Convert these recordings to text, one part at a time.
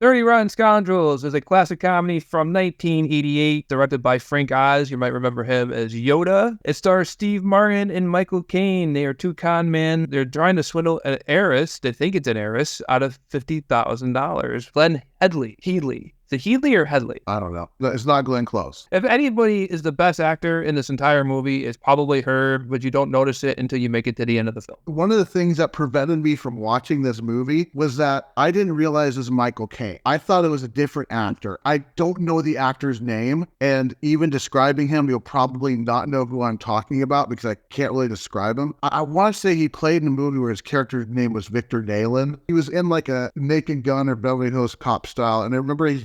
30 Rotten Scoundrels is a classic comedy from 1988, directed by Frank Oz. You might remember him as Yoda. It stars Steve Martin and Michael Caine. They are two con men. They're trying to swindle an heiress, they think it's an heiress, out of $50,000. Glenn Headley. Is it Headley or Headley? I don't know. It's not Glenn Close. If anybody is the best actor in this entire movie, it's probably her, but you don't notice it until you make it to the end of the film. One of the things that prevented me from watching this movie was that I didn't realize it was Michael Caine. I thought it was a different actor. I don't know the actor's name, and even describing him, you'll probably not know who I'm talking about because I can't really describe him. I want to say he played in a movie where his character's name was Victor Nayland. He was in like a Naked Gun or Beverly Hills Cop style, and I remember he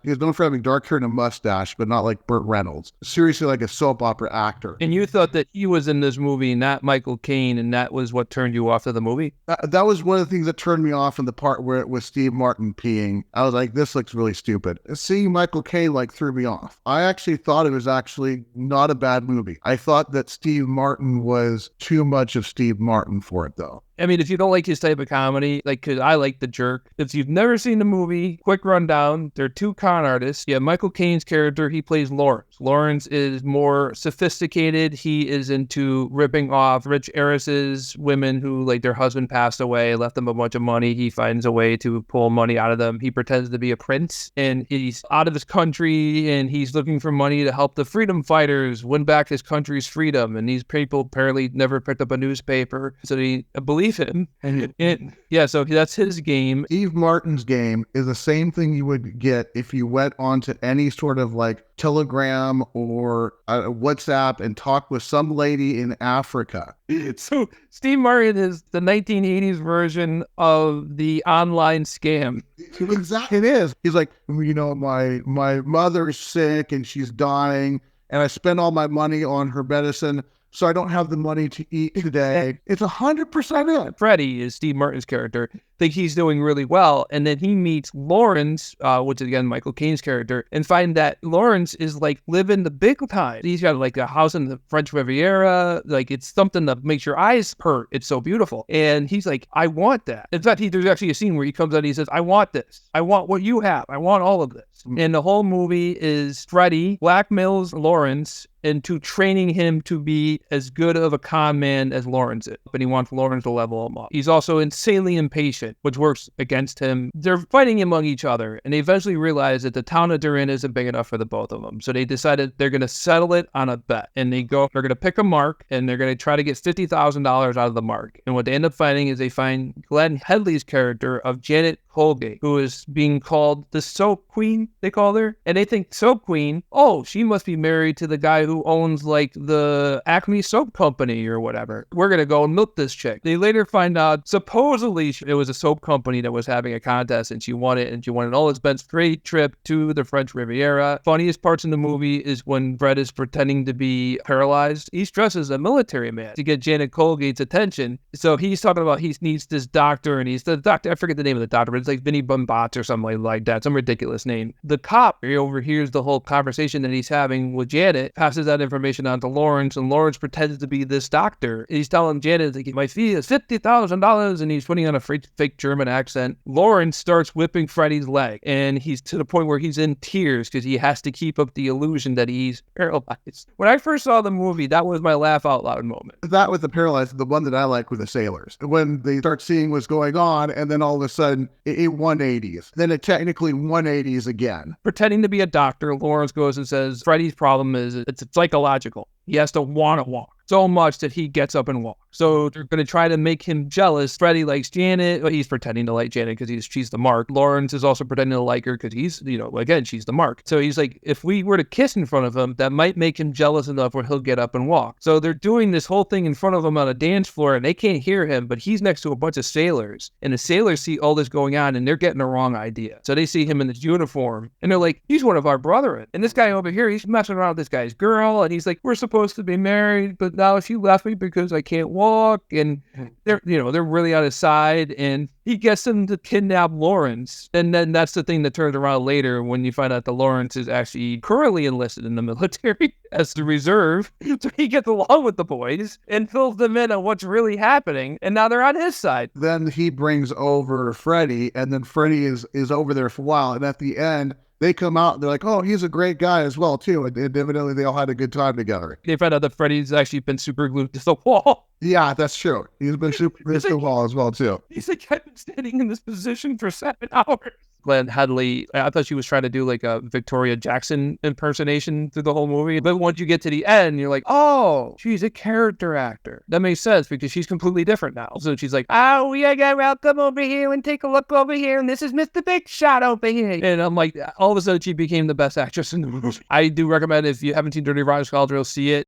was known for having dark hair and a mustache, but not like Burt Reynolds. Seriously, like a soap opera actor. And you thought that he was in this movie, not Michael Caine, and that was what turned you off of the movie? That was one of the things that turned me off in the part where it was Steve Martin peeing. I was like, this looks really stupid. Seeing Michael Caine threw me off. I actually thought it was actually not a bad movie. I thought that Steve Martin was too much of Steve Martin for it, though. I mean, if you don't like his type of comedy, because I like The Jerk. If you've never seen the movie, quick rundown, they're two con artists. Yeah, Michael Caine's character, he plays Lawrence. Lawrence is more sophisticated. He is into ripping off rich heiresses, women who, their husband passed away, left them a bunch of money. He finds a way to pull money out of them. He pretends to be a prince, and he's out of his country, and he's looking for money to help the freedom fighters win back his country's freedom. And these people apparently never picked up a newspaper, so they believe him. So that's his game. Steve Martin's game is the same thing you would get if you went onto any sort of Telegram or WhatsApp and talked with some lady in Africa. So Steve Martin is the 1980s version of the online scam. Exactly, it is. He's like, my mother's sick and she's dying, and I spent all my money on her medicine, so I don't have the money to eat today. It's 100% it. Freddie is Steve Martin's character. Think he's doing really well. And then he meets Lawrence, which is again Michael Caine's character, and find that Lawrence is living the big time. He's got a house in the French Riviera. It's something that makes your eyes hurt. It's so beautiful. And he's like, I want that. In fact, there's actually a scene where he comes out and he says, I want this. I want what you have. I want all of this. And the whole movie is Freddie blackmails Lawrence into training him to be as good of a con man as Lawrence is. But he wants Lawrence to level him up. He's also insanely impatient, which works against him. They're fighting among each other, and they eventually realize that the town that they're in isn't big enough for the both of them. So they decided they're going to settle it on a bet. And they're going to pick a mark, and they're going to try to get $50,000 out of the mark. And what they end up finding is they find Glenn Headley's character of Janet Colgate, who is being called the soap queen, they call her. And they think soap queen, she must be married to the guy who owns the Acme soap company or whatever. We're going to go and milk this chick. They later find out supposedly it was a soap company that was having a contest and she won it, and she won an all-expense free trip to the French Riviera. Funniest parts in the movie is when Fred is pretending to be paralyzed. He's dressed as a military man to get Janet Colgate's attention. So he's talking about he needs this doctor, and he's the doctor. I forget the name of the doctor, but it's Vinny Bumbots or something like that. Some ridiculous name. The cop, he overhears the whole conversation that he's having with Janet, passes that information on to Lawrence, and Lawrence pretends to be this doctor. He's telling Janet, my fee is $50,000, and he's putting on a fake German accent. Lawrence starts whipping Freddie's leg, and he's to the point where he's in tears because he has to keep up the illusion that he's paralyzed. When I first saw the movie, that was my laugh out loud moment. That with the paralyzed, the one that I like with the sailors. When they start seeing what's going on, and then all of a sudden, it 180s. Then it technically 180s again. Pretending to be a doctor, Lawrence goes and says, Freddie's problem is it's psychological. He has to want to walk so much that he gets up and walks. So they're going to try to make him jealous. Freddie likes Janet. Well, he's pretending to like Janet because she's the mark. Lawrence is also pretending to like her because he's, again, she's the mark. So he's like, if we were to kiss in front of him, that might make him jealous enough where he'll get up and walk. So they're doing this whole thing in front of him on a dance floor, and they can't hear him, but he's next to a bunch of sailors. And the sailors see all this going on, and they're getting the wrong idea. So they see him in this uniform, and they're like, he's one of our brethren. And this guy over here, he's messing around with this guy's girl, and he's like, we're supposed to be married, but now she left me because I can't walk, and they're really on his side, and he gets them to kidnap Lawrence. And then that's the thing that turns around later when you find out that Lawrence is actually currently enlisted in the military as the reserve. So he gets along with the boys and fills them in on what's really happening. And now they're on his side. Then he brings over Freddy, and then Freddy is over there for a while. And at the end, they come out and they're like, oh, he's a great guy as well, too. And evidently they all had a good time together. They find out that Freddy's actually been super glued to the wall. Yeah, that's true. He's been super glued to the wall as well, too. He's like, I've been standing in this position for 7 hours. Glenn Headley, I thought she was trying to do like a Victoria Jackson impersonation through the whole movie. But once you get to the end, you're like, oh, she's a character actor. That makes sense because she's completely different now. So she's like, oh, we gotta come over here and take a look over here. And this is Mr. Big Shot over here. And I'm like, all of a sudden she became the best actress in the movie. I do recommend, if you haven't seen Dirty Rotten Scoundrels, see it.